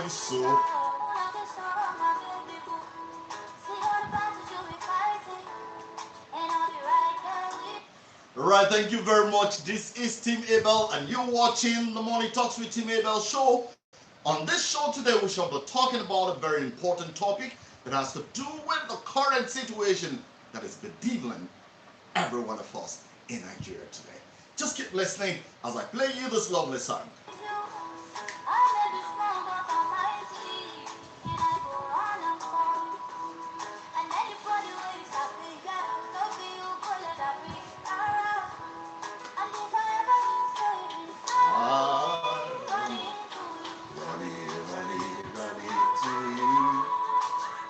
so. Alright, thank you very much. This is Team Abel, and you're watching the Morning Talks with Team Abel show. On this show today, we shall be talking about a very important topic that has to do with the current situation that is bedeviling every one of us in Nigeria today. Just keep listening as I play you this lovely song.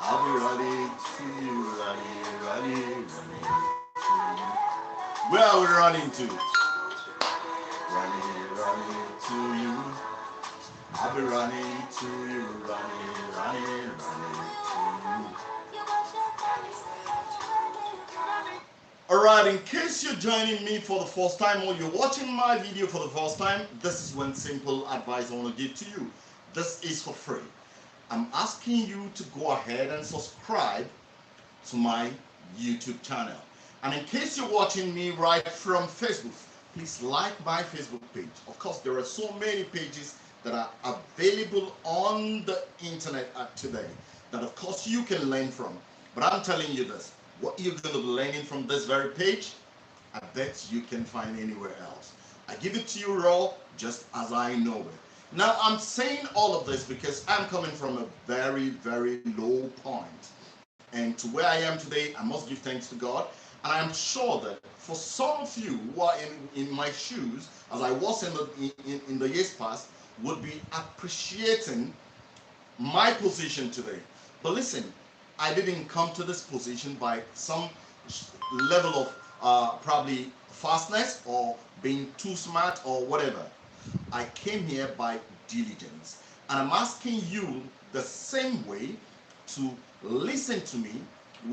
I'll be running to you, running to you. Where are we running to? Running to you. I'll be running to you, running to you. Alright, in case you're joining me for the first time or you're watching my video for the first time, this is one simple advice I want to give to you. This is for free. I'm asking you to go ahead and subscribe to my YouTube channel. And in case you're watching me right from Facebook, please like my Facebook page. Of course, there are so many pages that are available on the internet today that of course you can learn from. But I'm telling you this, what you're going to be learning from this very page, I bet you can find anywhere else. I give it to you raw, just as I know it. Now, I'm saying all of this because I'm coming from a very, very low point. And to where I am today, I must give thanks to God. And I'm sure that for some of you who are in my shoes, as I was in the years past, would be appreciating my position today. But listen, I didn't come to this position by some level of probably fastness or being too smart or whatever. I came here by diligence. And I'm asking you the same way to listen to me,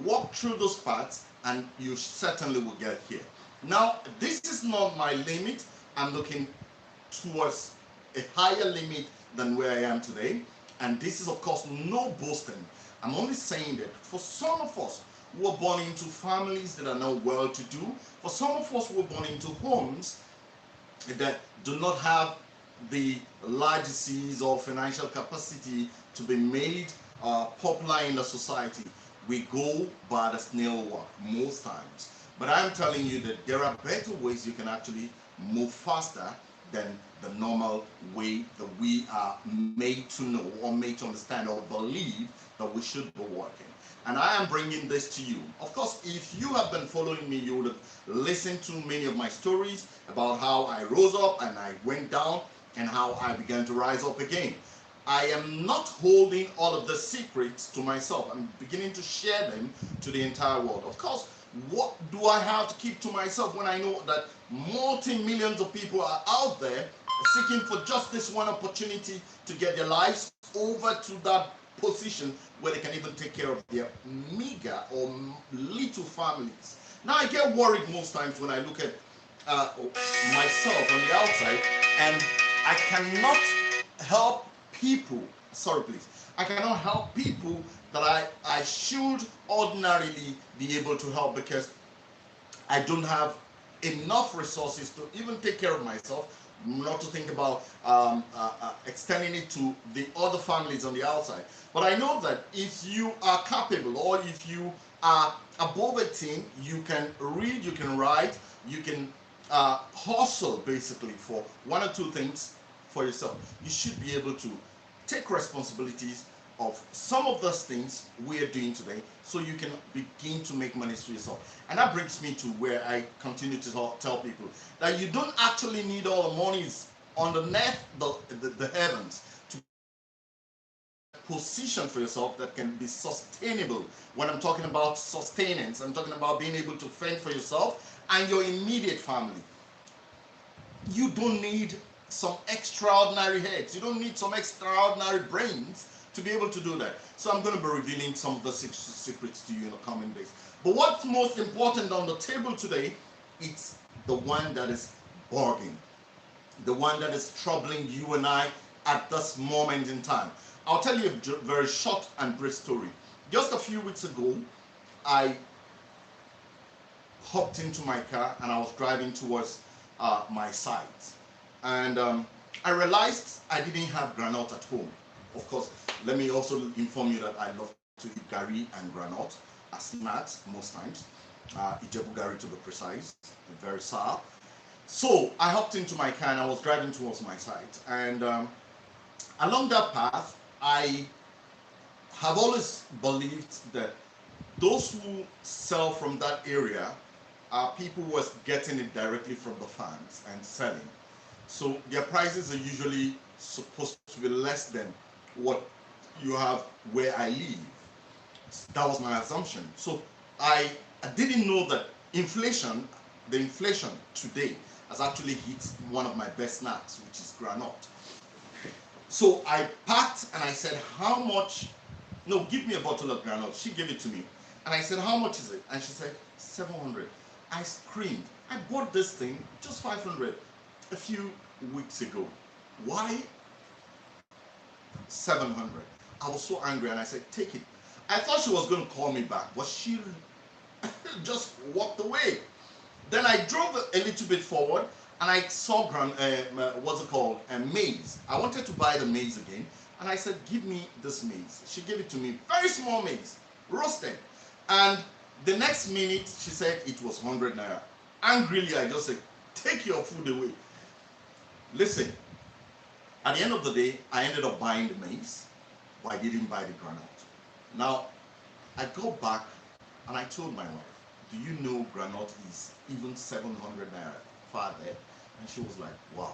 walk through those paths, and you certainly will get here. Now, this is not my limit. I'm looking towards a higher limit than where I am today. And this is, of course, no boasting. I'm only saying that for some of us who are born into families that are not well-to-do, for some of us who are born into homes that do not have the legacies or financial capacity to be made popular in the society, we go by the snail walk most times. But I'm telling you that there are better ways you can actually move faster than the normal way that we are made to know or made to understand or believe that we should be working. And I am bringing this to you. Of course, if you have been following me, you would have listened to many of my stories about how I rose up and I went down and how I began to rise up again. I am not holding all of the secrets to myself. I'm beginning to share them to the entire world. Of course, what do I have to keep to myself when I know that multi-millions of people are out there seeking for just this one opportunity to get their lives over to that position where they can even take care of their meager or little families. Now, I get worried most times when I look at myself on the outside and I cannot help people, sorry please, I cannot help people that I should ordinarily be able to help because I don't have enough resources to even take care of myself, not to think about extending it to the other families on the outside. But I know that if you are capable or if you are above 18, you can read, you can write, you can hustle basically for one or two things for yourself. You should be able to take responsibilities of some of those things we are doing today so you can begin to make money for yourself. And that brings me to where I continue to tell people that you don't actually need all the monies underneath the heavens to position for yourself that can be sustainable. When I'm talking about sustenance, I'm talking about being able to fend for yourself and your immediate family. You don't need some extraordinary heads. You don't need some extraordinary brains to be able to do that. So I'm going to be revealing some of the secrets to you in the coming days. But what's most important on the table today, it's the one that is bugging, the one that is troubling you and I at this moment in time. I'll tell you a very short and brief story. Just a few weeks ago, I hopped into my car and I was driving towards my site. And I realized I didn't have granite at home. Of course, let me also inform you that I love to eat gari and granite as snacks most times. Ijebu gari to be precise, very sour. So I hopped into my car and I was driving towards my site. And along that path, I have always believed that those who sell from that area are people who are getting it directly from the farms and selling. So their prices are usually supposed to be less than what you have where I live. That was my assumption. So I didn't know that the inflation today has actually hit one of my best snacks, which is granite. So I packed and I said, how much? No, give me a bottle of granite. She gave it to me. And I said, how much is it? And she said, 700. I screamed. I bought this thing just 500 a few weeks ago. Why 700? I was so angry and I said, take it. I thought she was going to call me back, but she just walked away. Then I drove a little bit forward and I saw what's it called, maize. I wanted to buy the maize again, and I said, give me this maize. She gave it to me, very small maize, roasted. And the next minute, she said it was 100 naira. Angrily, I just said, take your food away. Listen, at the end of the day, I ended up buying the maize, but I didn't buy the granite. Now, I got back and I told my wife, do you know granite is even 700 naira far there? And she was like, wow.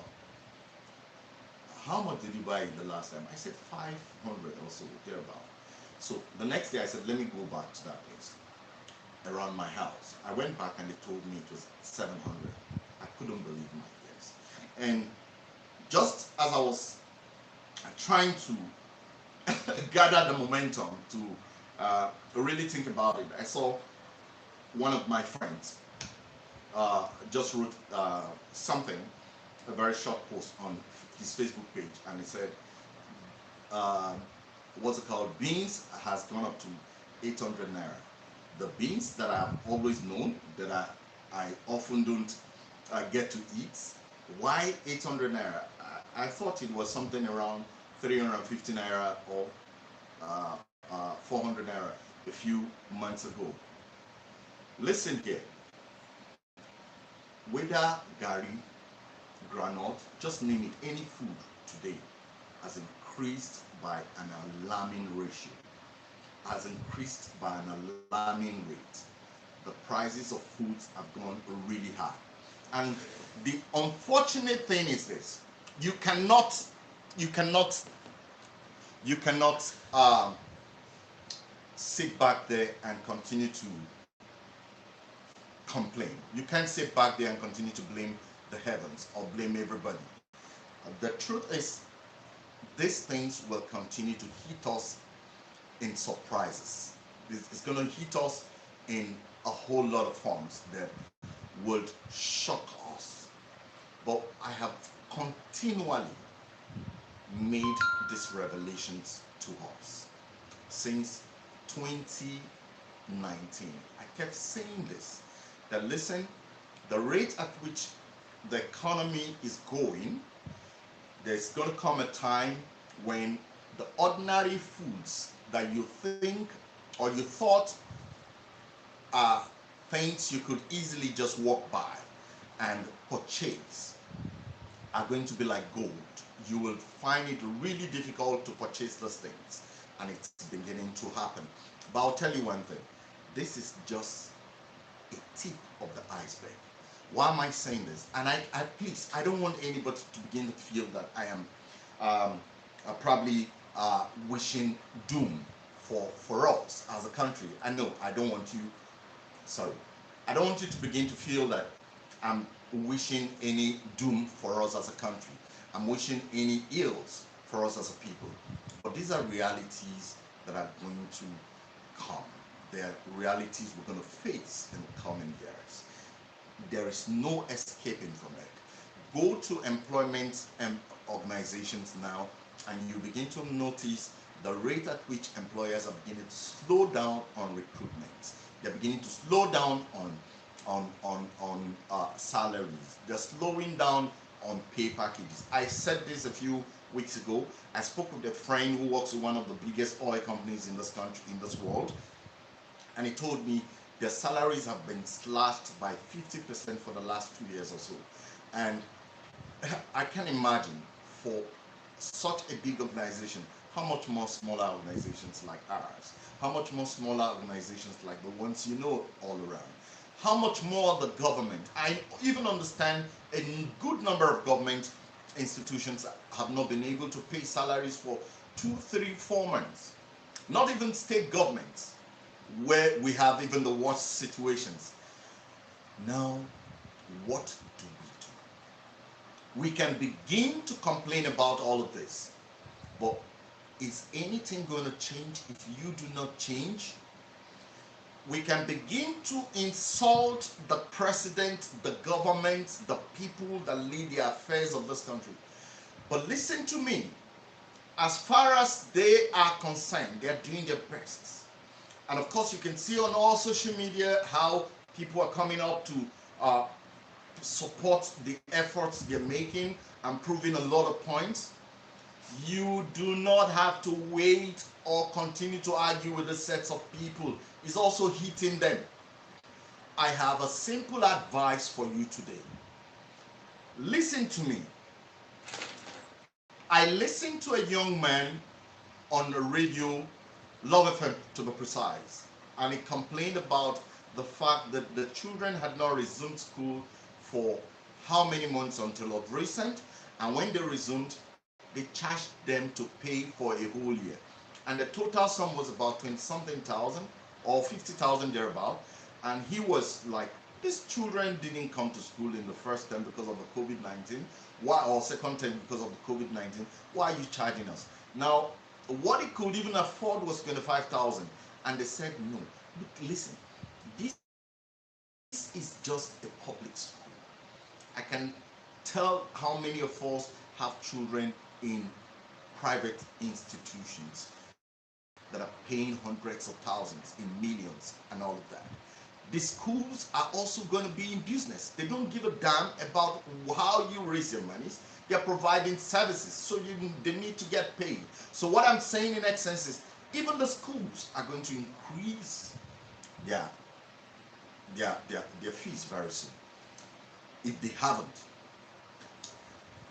How much did you buy it the last time? I said 500 or so, thereabout. So the next day I said, let me go back to that place around my house. I went back and they told me it was 700. I couldn't believe my ears. And just as I was trying to gather the momentum to really think about it, I saw one of my friends just wrote something, a very short post on his Facebook page, and he said, what's it called? Beans has gone up to 800 naira. The beans that I've always known that I often don't get to eat. Why 800 naira? I thought it was something around 350 naira or 400 naira a few months ago. Listen here. Whether gari, granite, just name it, any food today has increased by an alarming ratio, has increased by an alarming rate. The prices of foods have gone really high. And the unfortunate thing is this: you cannot sit back there and continue to complain. You can't sit back there and continue to blame the heavens or blame everybody. The truth is, these things will continue to hit us in surprises. It's going to hit us in a whole lot of forms that would shock us. But I have continually made these revelations to us since 2019. I kept saying this, that listen, the rate at which the economy is going, there's going to come a time when the ordinary foods that you think or you thought are things you could easily just walk by and purchase are going to be like gold. You will find it really difficult to purchase those things, and it's beginning to happen. But I'll tell you one thing, this is just a tip of the iceberg. Why am I saying this? And please, I don't want anybody to begin to feel that I am probably wishing doom for us as a country. I know I don't want you, sorry, I don't want you to begin to feel that I'm wishing any doom for us as a country. I'm wishing any ills for us as a people. But these are realities that are going to come. They are realities we're going to face in the coming years. There is no escaping from it. Go to employment organizations now and you begin to notice the rate at which employers are beginning to slow down on recruitment. They're beginning to slow down on salaries. They're slowing down on pay packages. I said this a few weeks ago. I spoke with a friend who works with one of the biggest oil companies in this country, in this world, and he told me their salaries have been slashed by 50% for the last 2 years or so. And I can imagine for such a big organization, how much more smaller organizations like ours, how much more smaller organizations like the ones you know all around, how much more the government. I even understand a good number of government institutions have not been able to pay salaries for 2, 3, 4 months. Not even state governments, where we have even the worst situations. Now, what do we do? We can begin to complain about all of this, but is anything going to change if you do not change? We can begin to insult the president, the government, the people that lead the affairs of this country. But listen to me, as far as they are concerned, they're doing their best. And of course, you can see on all social media how people are coming up to support the efforts they're making and proving a lot of points. You do not have to wait or continue to argue with the sets of people. It's also hitting them. I have a simple advice for you today. Listen to me. I listened to a young man on the radio, Love FM to be precise, and he complained about the fact that the children had not resumed school for how many months until of recent, and when they resumed, they charged them to pay for a whole year. And the total sum was about 20 something thousand or 50,000 thereabout. And he was like, these children didn't come to school in the first term because of the COVID-19. Why, or second term because of the COVID-19? Why are you charging us? Now, what he could even afford was 25,000. And they said, no, look, listen, this is just a public school. I can tell how many of us have children in private institutions that are paying hundreds of thousands, in millions, and all of that. The schools are also going to be in business. They don't give a damn about how you raise your money. They're providing services, so they need to get paid. So what I'm saying in essence is, even the schools are going to increase their fees very soon, if they haven't.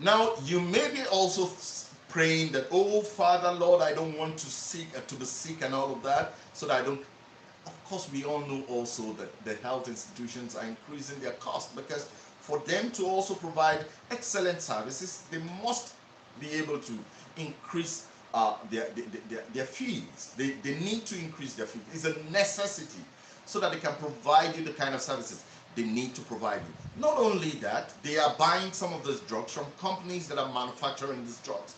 Now, you may be also praying that, oh, Father, Lord, I don't want to be sick and all of that, so that I don't. Of course, we all know also that the health institutions are increasing their cost, because for them to also provide excellent services, they must be able to increase their fees. They need to increase their fees. It's a necessity so that they can provide you the kind of services they need to provide you. Not only that, they are buying some of those drugs from companies that are manufacturing these drugs.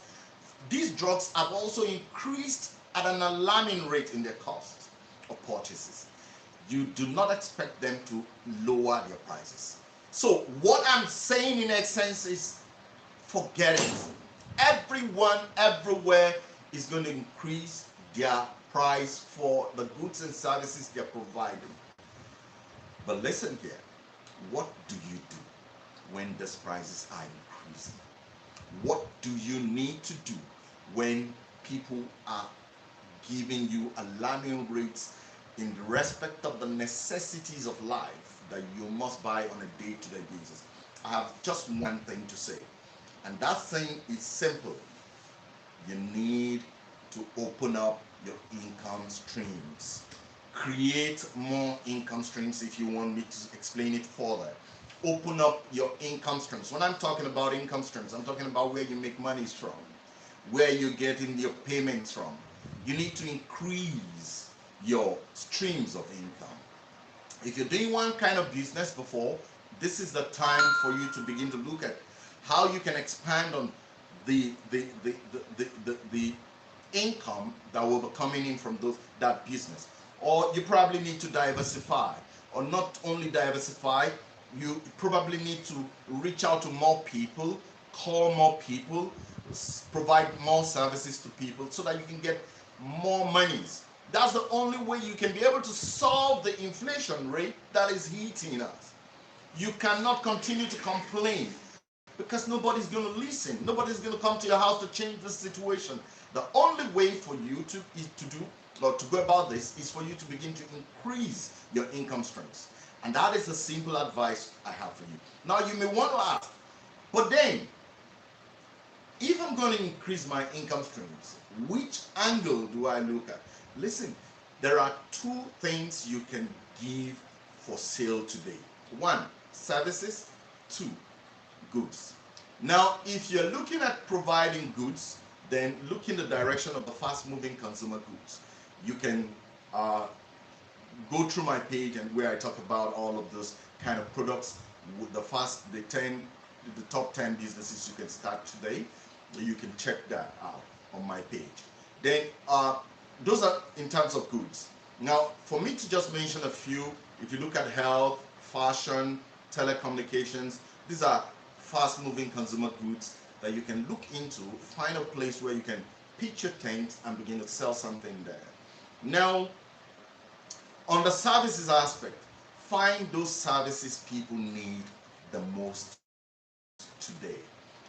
These drugs have also increased at an alarming rate in their cost of purchases. You do not expect them to lower their prices. So what I'm saying in essence is, forget it. Everyone, everywhere is going to increase their price for the goods and services they're providing. But listen here, what do you do when these prices are increasing? What do you need to do when people are giving you alarming rates in respect of the necessities of life that you must buy on a day-to-day basis? I have just one thing to say, and that thing is simple. You need to open up your income streams. Create more income streams. If you want me to explain it further, open up your income streams. When I'm talking about income streams, I'm talking about where you make monies from, where you're getting your payments from. You need to increase your streams of income. If you're doing one kind of business before, this is the time for you to begin to look at how you can expand on the income that will be coming in from that business. Or you probably need to diversify, or not only diversify, you probably need to reach out to more people, call more people, provide more services to people so that you can get more monies. That's the only way you can be able to solve the inflation rate that is hitting us. You cannot continue to complain because nobody's going to listen. Nobody's going to come to your house to change the situation. The only way for you to is to do or to go about this is for you to begin to increase your income streams. And that is the simple advice I have for you. Now you may want to ask, but then if I'm going to increase my income streams, which angle do I look at? Listen, there are two things you can give for sale today. One, services. Two, goods. Now, if you're looking at providing goods, then look in the direction of the fast-moving consumer goods. You can go through my page and where I talk about all of those kind of products, the top 10 businesses you can start today. You can check that out on my page. Then those are in terms of goods. Now, for me to just mention a few, if you look at health, fashion, telecommunications, these are fast-moving consumer goods that you can look into, find a place where you can pitch your tent and begin to sell something there. Now, on the services aspect, find those services people need the most today.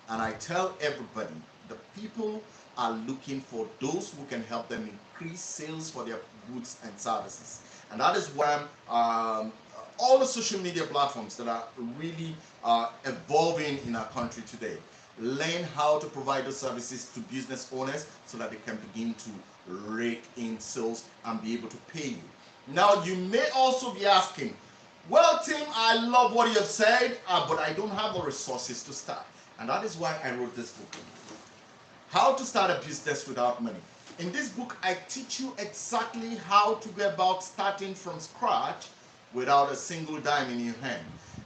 And I tell everybody, the people are looking for those who can help them increase sales for their goods and services. And that is why all the social media platforms that are really evolving in our country today. Learn how to provide those services to business owners so that they can begin to rake in sales and be able to pay you. Now, you may also be asking, well, Tim, I love what you have said, but I don't have the resources to start. And that is why I wrote this book, How to Start a Business Without Money. In this book, I teach you exactly how to go about starting from scratch without a single dime in your hand.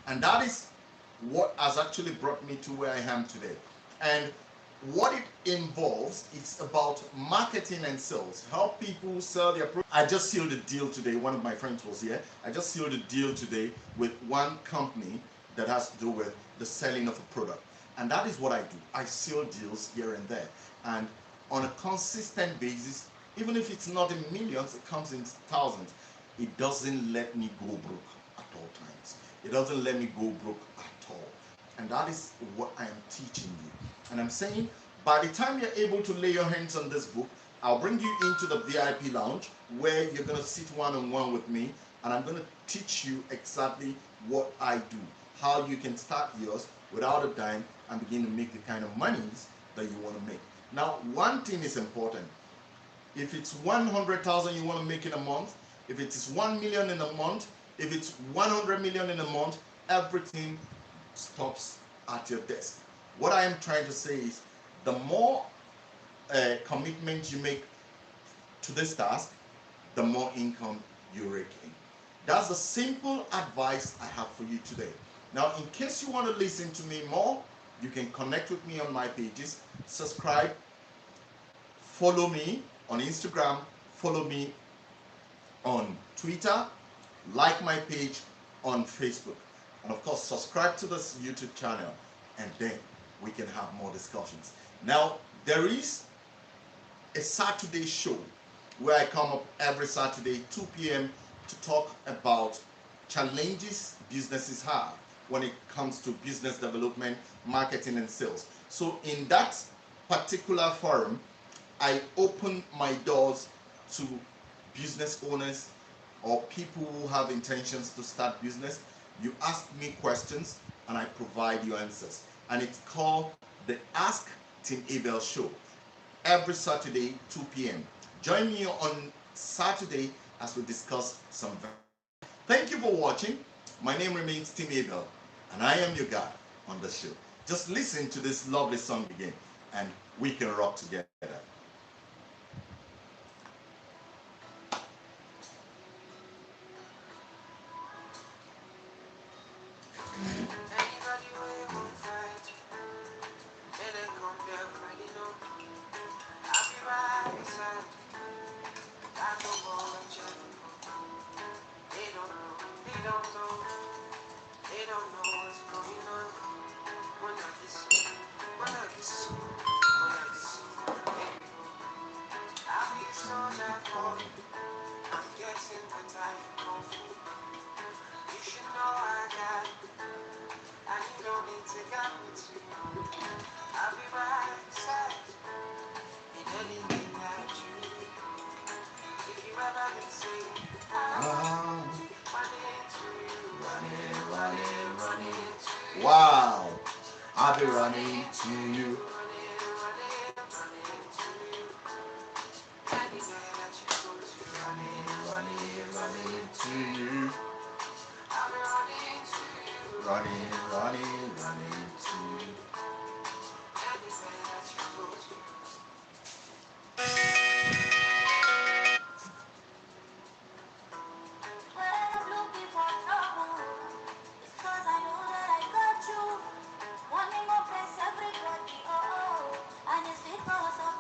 And that is what has actually brought me to where I am today. And what it involves, it's about marketing and sales. Help people sell their products. I just sealed a deal today. One of my friends was here. I just sealed a deal today with one company that has to do with the selling of a product. And that is what I do. I seal deals here and there. And on a consistent basis, even if it's not in millions, it comes in thousands. It doesn't let me go broke at all times. It doesn't let me go broke at all. And that is what I am teaching you. And I'm saying, by the time you're able to lay your hands on this book, I'll bring you into the VIP lounge where you're going to sit one-on-one with me, and I'm going to teach you exactly what I do, how you can start yours without a dime and begin to make the kind of monies that you want to make. Now, one thing is important. If it's 100,000 you want to make in a month, if it's 1 million in a month, if it's 100 million in a month, everything stops at your desk. What I am trying to say is the more commitment you make to this task, the more income you rake in. That's the simple advice I have for you today. Now, in case you want to listen to me more, you can connect with me on my pages, subscribe, follow me on Instagram, follow me on Twitter, like my page on Facebook, and of course subscribe to this YouTube channel, and then we can have more discussions. Now, there is a Saturday show where I come up every Saturday 2 p.m. to talk about challenges businesses have when it comes to business development, marketing, and sales. So in that particular forum, I open my doors to business owners or people who have intentions to start business. You ask me questions and I provide you answers. And it's called the Ask Tim Abel Show every Saturday, 2 p.m. Join me on Saturday as we discuss some. Thank you for watching. My name remains Tim Abel, and I am your guide on the show. Just listen to this lovely song again, and we can rock together. They don't know what's going on. We're not listening. to you. Running to you. Running to you. Looking for trouble, it's 'cause I know that I got you. Wanting more place, everybody, oh, and it's because of